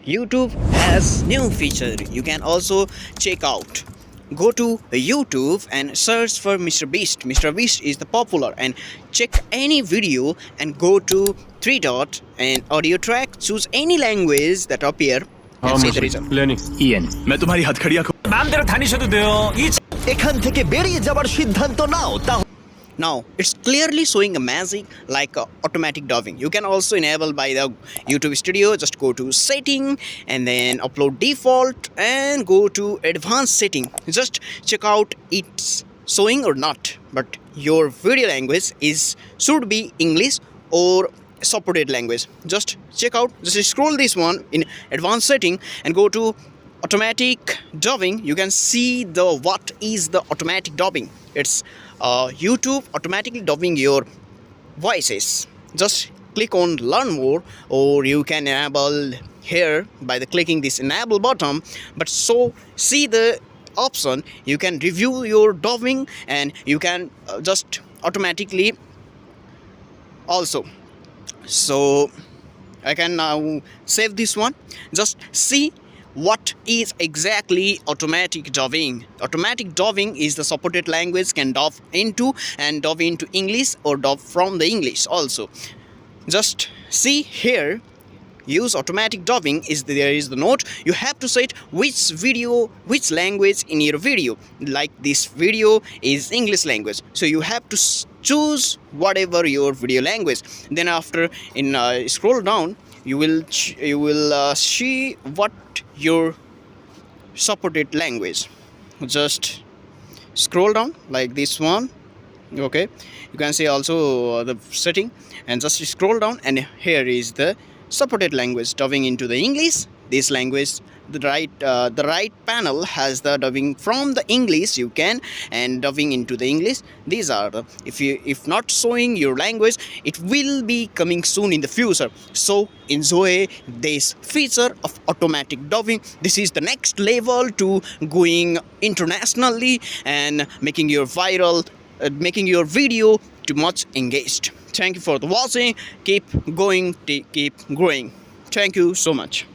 YouTube has new feature you can also check out. Go to YouTube and search for Mr. Beast. Mr. Beast is the popular, and check any video and go to three dot and audio track. Choose any language that appear and see the result. Yen मैं तुम्हारी हथकड़ियां 마음대로 다니셔도 돼요. এখান থেকে বেরিয়ে যাবার সিদ্ধান্ত নাও Now it's clearly showing a magic like automatic dubbing. You can also enable by the YouTube Studio. Just go to setting and then upload default and go to advanced setting. Just check out it's showing or not. But your video language should be English or supported language. Just check out. Just scroll this one in advanced setting and go to automatic dubbing. You can see what is the automatic dubbing. It's YouTube automatically dubbing your voices. Just click on learn more, or you can enable here by the clicking this enable button. But so see the option, you can review your dubbing and you can just automatically also. So I can now save this one. Just see what is exactly automatic dubbing. Automatic dubbing is the supported language can dub into and dub into English or dub from the English also. Just see here, use automatic dubbing there is the note. You have to set which language in your video. Like this video is English language, so you have to choose whatever your video language. Then after in scroll down, you will see what your supported language. Just scroll down like this one. Okay, you can see also the setting, and just scroll down, and here is the supported language dubbing into the English. This language, the right panel has the dubbing from the English you can, and dubbing into the English. These are the, if not showing your language, it will be coming soon in the future. So enjoy this feature of automatic dubbing. This is the next level to going internationally and making your making your video too much engaged. Thank you for the watching. Keep going, keep growing. Thank you so much.